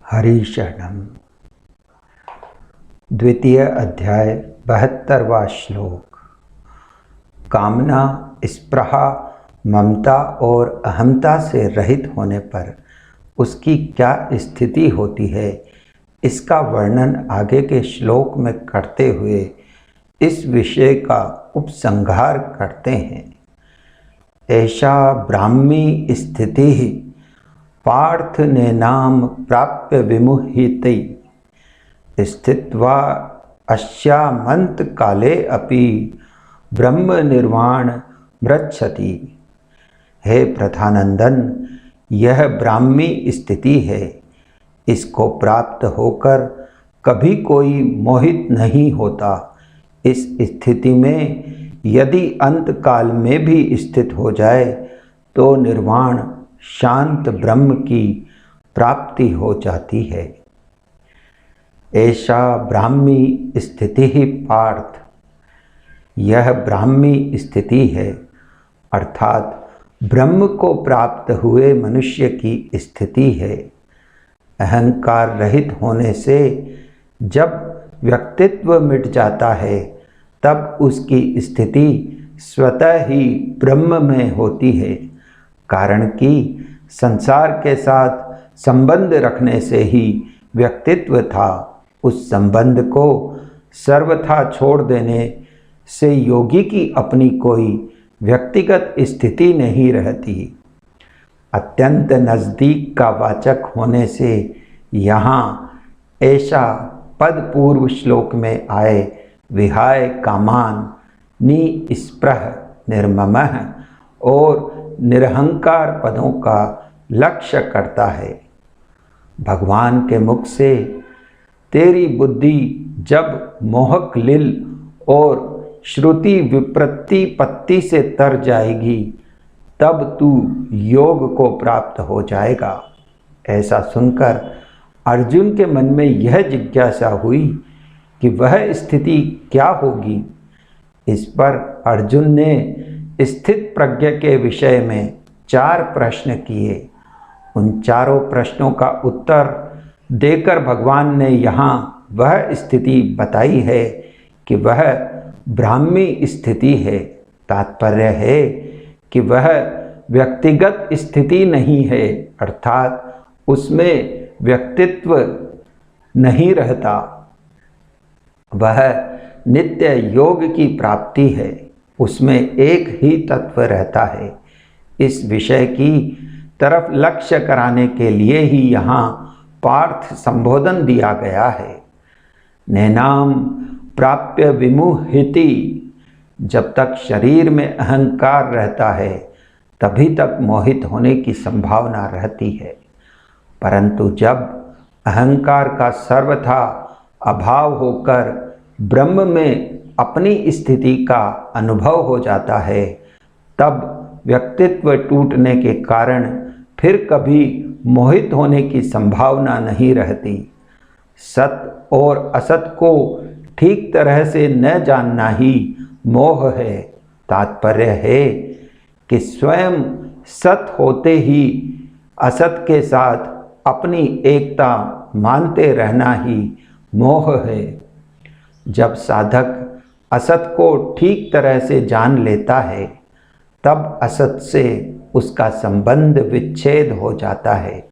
हरि शरणम। द्वितीय अध्याय 72वां श्लोक। कामना, स्पृहा, ममता और अहंता से रहित होने पर उसकी क्या स्थिति होती है, इसका वर्णन आगे के श्लोक में करते हुए इस विषय का उपसंहार करते हैं। ऐसा ब्राह्मी स्थिति पार्थ नैनाम प्राप्य विमुह्यते स्थित्वा अस्यामन्त काले अपि ब्रह्म निर्वाण मृच्छति। हे प्रथानंदन, यह ब्राह्मी स्थिति है। इसको प्राप्त होकर कभी कोई मोहित नहीं होता। इस स्थिति में यदि अंत काल में भी स्थित हो जाए तो निर्वाण शांत ब्रह्म की प्राप्ति हो जाती है। ऐसा ब्राह्मी स्थिति ही पार्थ, यह ब्राह्मी स्थिति है, अर्थात ब्रह्म को प्राप्त हुए मनुष्य की स्थिति है। अहंकार रहित होने से जब व्यक्तित्व मिट जाता है तब उसकी स्थिति स्वतः ही ब्रह्म में होती है। कारण कि संसार के साथ संबंध रखने से ही व्यक्तित्व था। उस संबंध को सर्वथा छोड़ देने से योगी की अपनी कोई व्यक्तिगत स्थिति नहीं रहती। अत्यंत नज़दीक का वाचक होने से यहाँ ऐसा पद पूर्व श्लोक में आए विहाय कामान निस्पृह निर्ममः और निरहंकार पदों का लक्ष्य करता है। भगवान के मुख से तेरी बुद्धि जब मोहक लील और श्रुति विप्रति पत्ति से तर जाएगी तब तू योग को प्राप्त हो जाएगा। ऐसा सुनकर अर्जुन के मन में यह जिज्ञासा हुई कि वह स्थिति क्या होगी। इस पर अर्जुन ने स्थित प्रज्ञ के विषय में 4 प्रश्न किए। उन चारों प्रश्नों का उत्तर देकर भगवान ने यहाँ वह स्थिति बताई है कि वह ब्राह्मी स्थिति है। तात्पर्य है कि वह व्यक्तिगत स्थिति नहीं है, अर्थात उसमें व्यक्तित्व नहीं रहता। वह नित्य योग की प्राप्ति है, उसमें एक ही तत्व रहता है। इस विषय की तरफ लक्ष्य कराने के लिए ही यहाँ पार्थ संबोधन दिया गया है। नैनाम प्राप्य विमुह्यति, जब तक शरीर में अहंकार रहता है तभी तक मोहित होने की संभावना रहती है, परंतु जब अहंकार का सर्वथा अभाव होकर ब्रह्म में अपनी स्थिति का अनुभव हो जाता है तब व्यक्तित्व टूटने के कारण फिर कभी मोहित होने की संभावना नहीं रहती। सत और असत को ठीक तरह से न जानना ही मोह है। तात्पर्य है कि स्वयं सत होते ही असत के साथ अपनी एकता मानते रहना ही मोह है। जब साधक असत को ठीक तरह से जान लेता है तब असत से उसका संबंध विच्छेद हो जाता है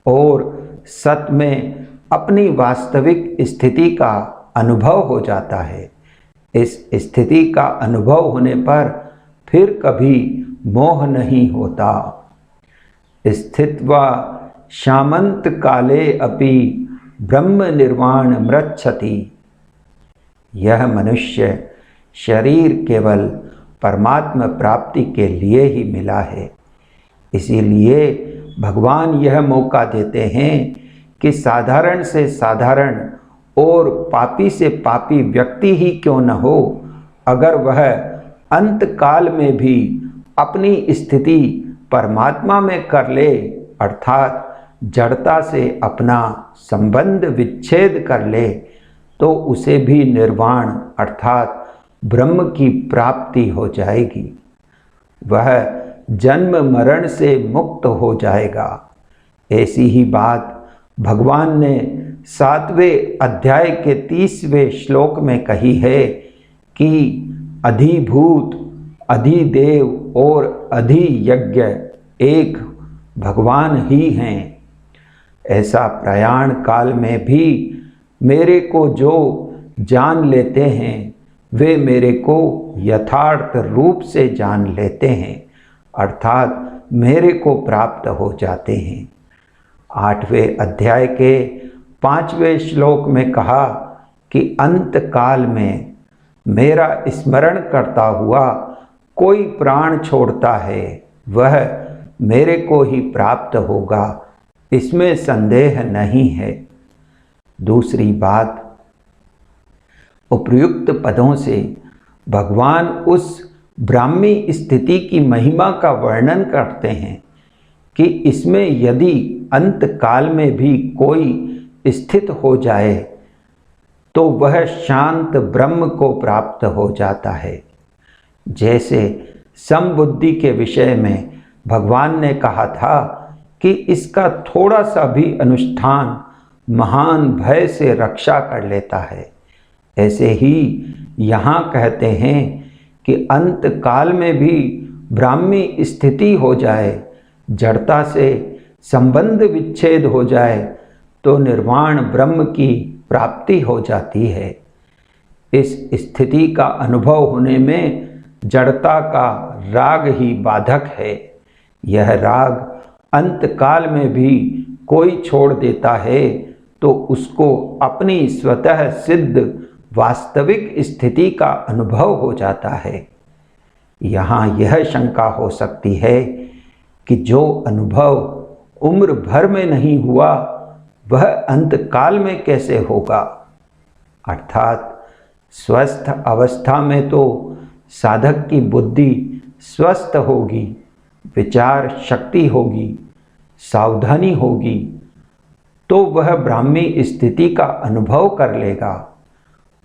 और सत में अपनी वास्तविक स्थिति का अनुभव हो जाता है। इस स्थिति का अनुभव होने पर फिर कभी मोह नहीं होता। स्थित्वा शामंत काले अपि ब्रह्म निर्वाण मृच्छति। यह मनुष्य शरीर केवल परमात्मा प्राप्ति के लिए ही मिला है। इसीलिए भगवान यह मौका देते हैं कि साधारण से साधारण और पापी से पापी व्यक्ति ही क्यों न हो, अगर वह अंत काल में भी अपनी स्थिति परमात्मा में कर ले, अर्थात जड़ता से अपना संबंध विच्छेद कर ले, तो उसे भी निर्वाण अर्थात ब्रह्म की प्राप्ति हो जाएगी। वह जन्म मरण से मुक्त हो जाएगा। ऐसी ही बात भगवान ने 7वें अध्याय के 30वें श्लोक में कही है कि अधिभूत, अधिदेव और अधियज्ञ एक भगवान ही हैं। ऐसा प्रयाण काल में भी मेरे को जो जान लेते हैं वे मेरे को यथार्थ रूप से जान लेते हैं, अर्थात मेरे को प्राप्त हो जाते हैं। 8वें अध्याय के 5वें श्लोक में कहा कि अंत काल में मेरा स्मरण करता हुआ कोई प्राण छोड़ता है वह मेरे को ही प्राप्त होगा, इसमें संदेह नहीं है। दूसरी बात, उपर्युक्त पदों से भगवान उस ब्राह्मी स्थिति की महिमा का वर्णन करते हैं कि इसमें यदि अंत काल में भी कोई स्थित हो जाए तो वह शांत ब्रह्म को प्राप्त हो जाता है। जैसे समबुद्धि के विषय में भगवान ने कहा था कि इसका थोड़ा सा भी अनुष्ठान महान भय से रक्षा कर लेता है, ऐसे ही यहाँ कहते हैं कि अंत काल में भी ब्राह्मी स्थिति हो जाए, जड़ता से संबंध विच्छेद हो जाए तो निर्वाण ब्रह्म की प्राप्ति हो जाती है। इस स्थिति का अनुभव होने में जड़ता का राग ही बाधक है। यह राग अंत काल में भी कोई छोड़ देता है तो उसको अपनी स्वतः सिद्ध वास्तविक स्थिति का अनुभव हो जाता है। यहाँ यह शंका हो सकती है कि जो अनुभव उम्र भर में नहीं हुआ वह अंत काल में कैसे होगा, अर्थात स्वस्थ अवस्था में तो साधक की बुद्धि स्वस्थ होगी, विचार शक्ति होगी, सावधानी होगी, तो वह ब्राह्मी स्थिति का अनुभव कर लेगा।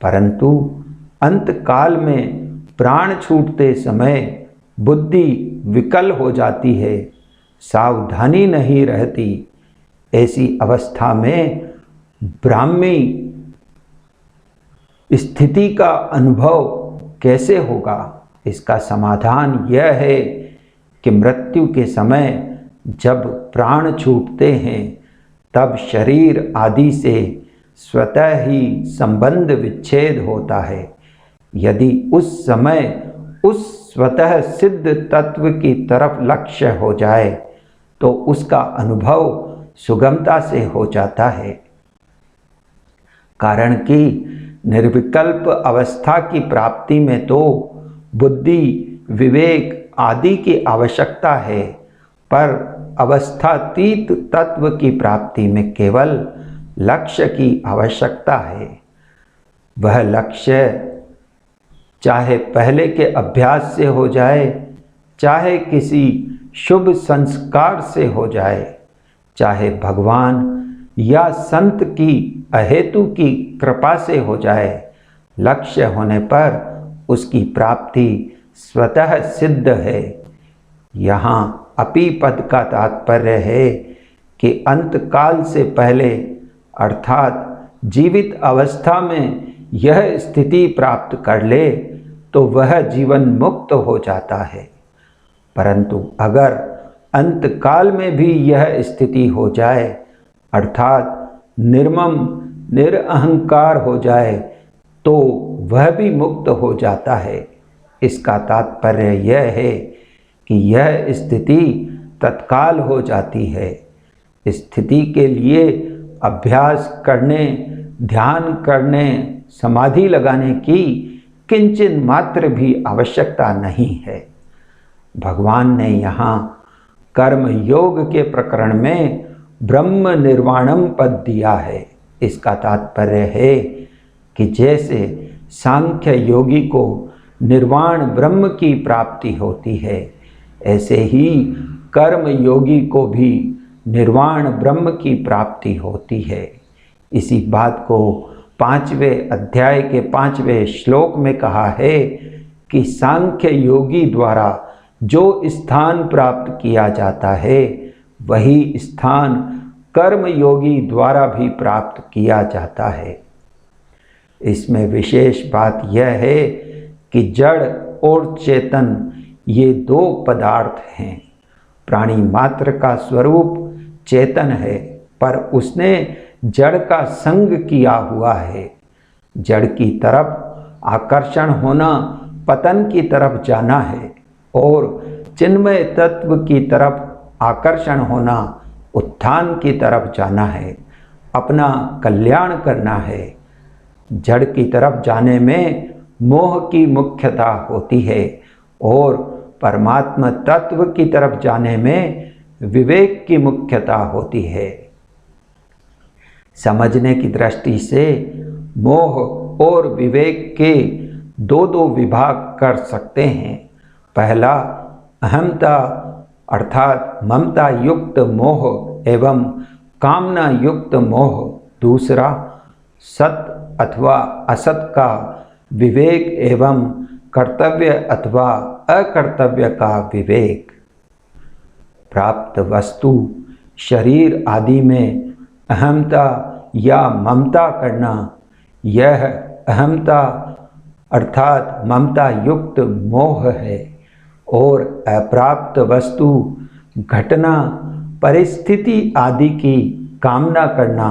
परंतु अंत काल में प्राण छूटते समय बुद्धि विकल हो जाती है, सावधानी नहीं रहती। ऐसी अवस्था में ब्राह्मी स्थिति का अनुभव कैसे होगा? इसका समाधान यह है कि मृत्यु के समय जब प्राण छूटते हैं तब शरीर आदि से स्वतः ही संबंध विच्छेद होता है। यदि उस समय उस स्वतः सिद्ध तत्व की तरफ लक्ष्य हो जाए तो उसका अनुभव सुगमता से हो जाता है। कारण कि निर्विकल्प अवस्था की प्राप्ति में तो बुद्धि, विवेक आदि की आवश्यकता है, पर अवस्थातीत तत्व की प्राप्ति में केवल लक्ष्य की आवश्यकता है। वह लक्ष्य चाहे पहले के अभ्यास से हो जाए, चाहे किसी शुभ संस्कार से हो जाए, चाहे भगवान या संत की अहेतु की कृपा से हो जाए, लक्ष्य होने पर उसकी प्राप्ति स्वतः सिद्ध है। यहाँ अपि पद का तात्पर्य है कि अंत काल से पहले अर्थात जीवित अवस्था में यह स्थिति प्राप्त कर ले तो वह जीवन मुक्त हो जाता है। परंतु अगर अंत काल में भी यह स्थिति हो जाए अर्थात निर्मम निरअहंकार हो जाए तो वह भी मुक्त हो जाता है। इसका तात्पर्य यह है कि यह स्थिति तत्काल हो जाती है। स्थिति के लिए अभ्यास करने, ध्यान करने, समाधि लगाने की किंचित मात्र भी आवश्यकता नहीं है। भगवान ने यहाँ कर्म योग के प्रकरण में ब्रह्म निर्वाणम पद दिया है। इसका तात्पर्य है कि जैसे सांख्य योगी को निर्वाण ब्रह्म की प्राप्ति होती है, ऐसे ही कर्म योगी को भी निर्वाण ब्रह्म की प्राप्ति होती है। इसी बात को 5वें अध्याय के 5वें श्लोक में कहा है कि सांख्य योगी द्वारा जो स्थान प्राप्त किया जाता है वही स्थान कर्म योगी द्वारा भी प्राप्त किया जाता है। इसमें विशेष बात यह है कि जड़ और चेतन ये दो पदार्थ हैं। प्राणी मात्र का स्वरूप चेतन है, पर उसने जड़ का संग किया हुआ है। जड़ की तरफ आकर्षण होना पतन की तरफ जाना है और चिन्मय तत्व की तरफ आकर्षण होना उत्थान की तरफ जाना है, अपना कल्याण करना है। जड़ की तरफ जाने में मोह की मुख्यता होती है और परमात्मा तत्व की तरफ जाने में विवेक की मुख्यता होती है। समझने की दृष्टि से मोह और विवेक के दो दो विभाग कर सकते हैं। पहला अहमता अर्थात ममता युक्त मोह एवं कामना युक्त मोह, दूसरा सत अथवा असत का विवेक एवं कर्तव्य अथवा अकर्तव्य का विवेक। प्राप्त वस्तु शरीर आदि में अहमता या ममता करना, यह अहमता अर्थात ममता युक्त मोह है और अप्राप्त वस्तु घटना परिस्थिति आदि की कामना करना,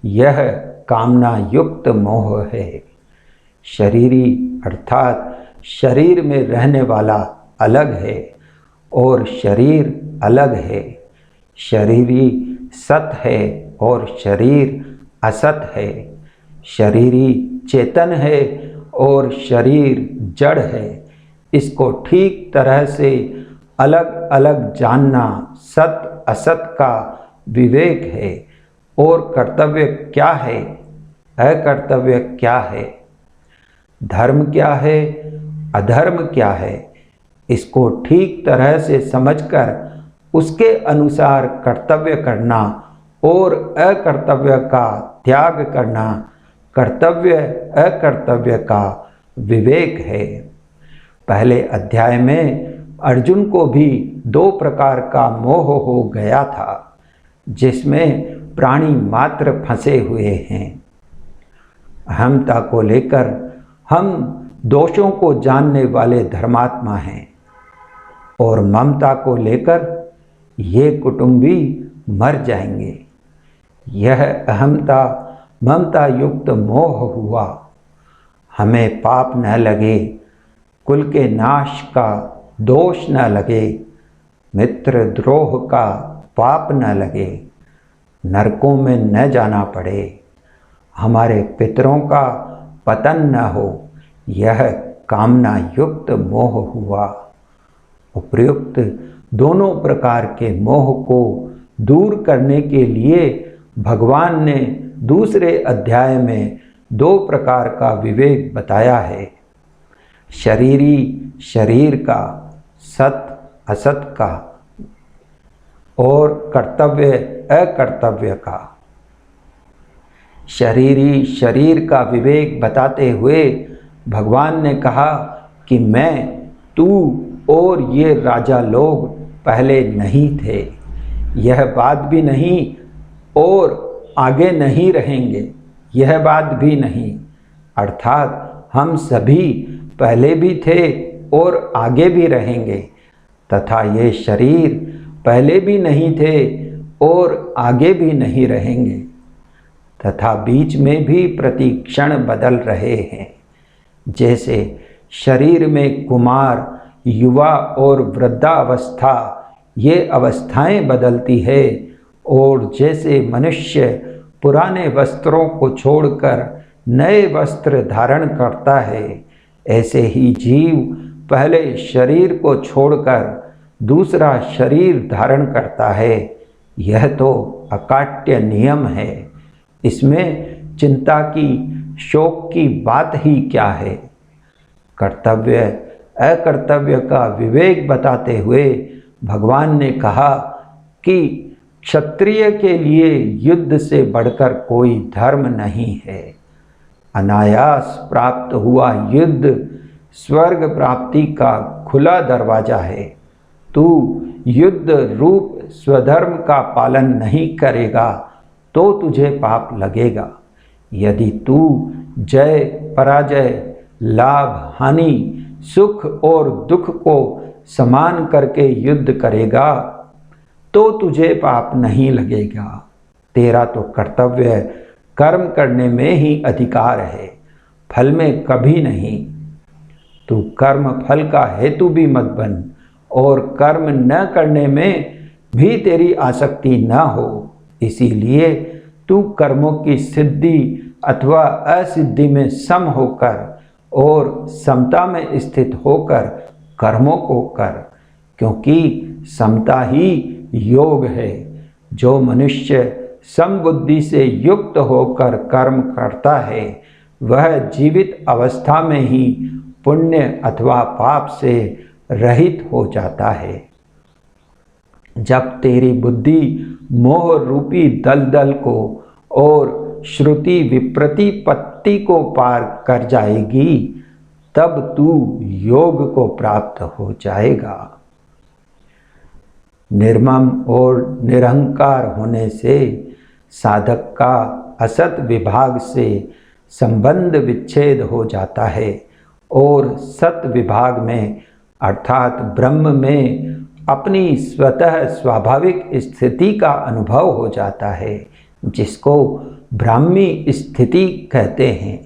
यह कामना युक्त मोह है। शरीरी अर्थात शरीर में रहने वाला अलग है और शरीर अलग है। शरीरी सत है और शरीर असत है। शरीरी चेतन है और शरीर जड़ है। इसको ठीक तरह से अलग अलग जानना सत असत का विवेक है। और कर्तव्य क्या है, अकर्तव्य क्या है, धर्म क्या है, अधर्म क्या है, इसको ठीक तरह से समझकर उसके अनुसार कर्तव्य करना और अकर्तव्य का त्याग करना कर्तव्य अकर्तव्य का विवेक है। पहले अध्याय में अर्जुन को भी दो प्रकार का मोह हो गया था, जिसमें प्राणी मात्र फंसे हुए हैं। अहमता को लेकर हम दोषों को जानने वाले धर्मात्मा हैं और ममता को लेकर ये कुटुंबी मर जाएंगे। यह अहमता ममता युक्त मोह हुआ। हमें पाप न लगे, कुल के नाश का दोष न लगे, मित्र द्रोह का पाप न लगे, नरकों में न जाना पड़े, हमारे पितरों का पतन न हो, यह कामना युक्त मोह हुआ। उपर्युक्त दोनों प्रकार के मोह को दूर करने के लिए भगवान ने दूसरे अध्याय में दो प्रकार का विवेक बताया है। शरीरी शरीर का, सत असत का और कर्तव्य अकर्तव्य का। शरीरी शरीर का विवेक बताते हुए भगवान ने कहा कि मैं, तू और ये राजा लोग पहले नहीं थे, यह बात भी नहीं और आगे नहीं रहेंगे, यह बात भी नहीं। अर्थात हम सभी पहले भी थे और आगे भी रहेंगे, तथा ये शरीर पहले भी नहीं थे और आगे भी नहीं रहेंगे, तथा बीच में भी प्रति क्षण बदल रहे हैं। जैसे शरीर में कुमार, युवा और वृद्धावस्था ये अवस्थाएं बदलती है, और जैसे मनुष्य पुराने वस्त्रों को छोड़कर नए वस्त्र धारण करता है, ऐसे ही जीव पहले शरीर को छोड़कर दूसरा शरीर धारण करता है। यह तो अकाट्य नियम है, इसमें चिंता की, शोक की बात ही क्या है। कर्तव्य अकर्तव्य का विवेक बताते हुए भगवान ने कहा कि क्षत्रिय के लिए युद्ध से बढ़कर कोई धर्म नहीं है। अनायास प्राप्त हुआ युद्ध स्वर्ग प्राप्ति का खुला दरवाजा है। तू युद्ध रूप स्वधर्म का पालन नहीं करेगा तो तुझे पाप लगेगा। यदि तू जय पराजय, लाभ हानि, सुख और दुख को समान करके युद्ध करेगा तो तुझे पाप नहीं लगेगा। तेरा तो कर्तव्य कर्म करने में ही अधिकार है, फल में कभी नहीं। तू कर्म फल का हेतु भी मत बन और कर्म न करने में भी तेरी आसक्ति न हो। इसीलिए तू कर्मों की सिद्धि अथवा असिद्धि में सम होकर और समता में स्थित होकर कर्मों को कर, क्योंकि समता ही योग है। जो मनुष्य समबुद्धि से युक्त होकर कर्म करता है वह जीवित अवस्था में ही पुण्य अथवा पाप से रहित हो जाता है। जब तेरी बुद्धि मोह रूपी दलदल को और श्रुति विप्रतिपत्ति को पार कर जाएगी तब तू योग को प्राप्त हो जाएगा। निर्मम और निरहंकार होने से साधक का असत विभाग से संबंध विच्छेद हो जाता है और सत विभाग में अर्थात ब्रह्म में अपनी स्वतः स्वाभाविक स्थिति का अनुभव हो जाता है, जिसको ब्राह्मी स्थिति कहते हैं।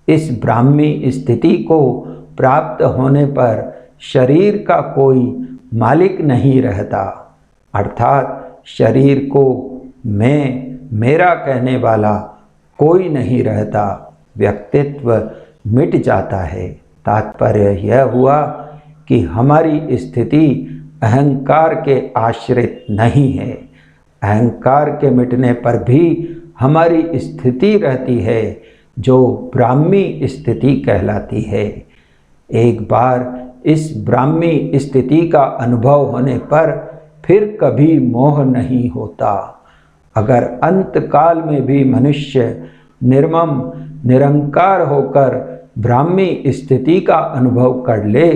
इस ब्राह्मी स्थिति को प्राप्त होने पर शरीर का कोई मालिक नहीं रहता, अर्थात शरीर को मैं मेरा कहने वाला कोई नहीं रहता, व्यक्तित्व मिट जाता है। तात्पर्य यह हुआ कि हमारी स्थिति अहंकार के आश्रित नहीं है। अहंकार के मिटने पर भी हमारी स्थिति रहती है जो ब्राह्मी स्थिति कहलाती है। एक बार इस ब्राह्मी स्थिति का अनुभव होने पर फिर कभी मोह नहीं होता। अगर अंत काल में भी मनुष्य निर्मम निरंकार होकर ब्राह्मी स्थिति का अनुभव कर ले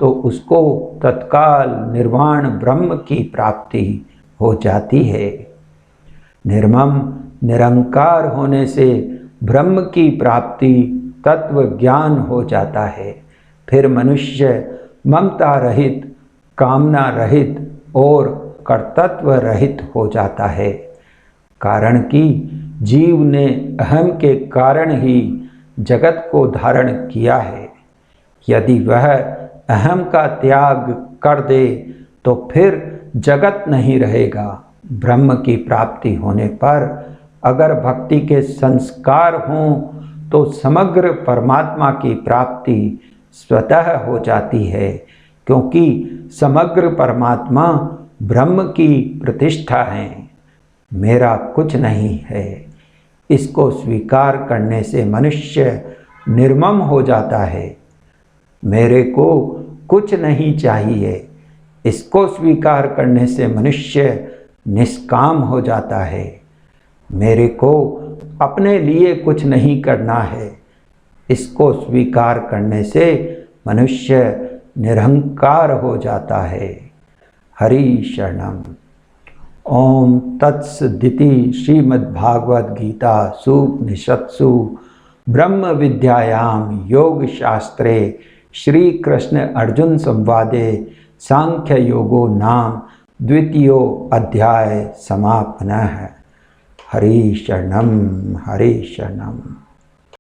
तो उसको तत्काल निर्वाण ब्रह्म की प्राप्ति हो जाती है। निर्मम निरंकार होने से ब्रह्म की प्राप्ति तत्व ज्ञान हो जाता है। फिर मनुष्य ममता रहित, कामना रहित और कर्तव्य रहित हो जाता है, कारण कि जीव ने अहम के कारण ही जगत को धारण किया है। यदि वह अहम का त्याग कर दे तो फिर जगत नहीं रहेगा। ब्रह्म की प्राप्ति होने पर अगर भक्ति के संस्कार हों तो समग्र परमात्मा की प्राप्ति स्वतः हो जाती है, क्योंकि समग्र परमात्मा ब्रह्म की प्रतिष्ठा है। मेरा कुछ नहीं है, इसको स्वीकार करने से मनुष्य निर्मम हो जाता है। मेरे को कुछ नहीं चाहिए, इसको स्वीकार करने से मनुष्य निष्काम हो जाता है। मेरे को अपने लिए कुछ नहीं करना है, इसको स्वीकार करने से मनुष्य निरहंकार हो जाता है। हरि शरणम। ओम तत्सदिति श्रीमद्भागवत गीता सूपनिषत्सु ब्रह्म विद्यायाम योग शास्त्रे श्री कृष्ण अर्जुन संवादे सांख्य योगो नाम द्वितीयो अध्याय समापनः। हरि शरणम हरि शरणम।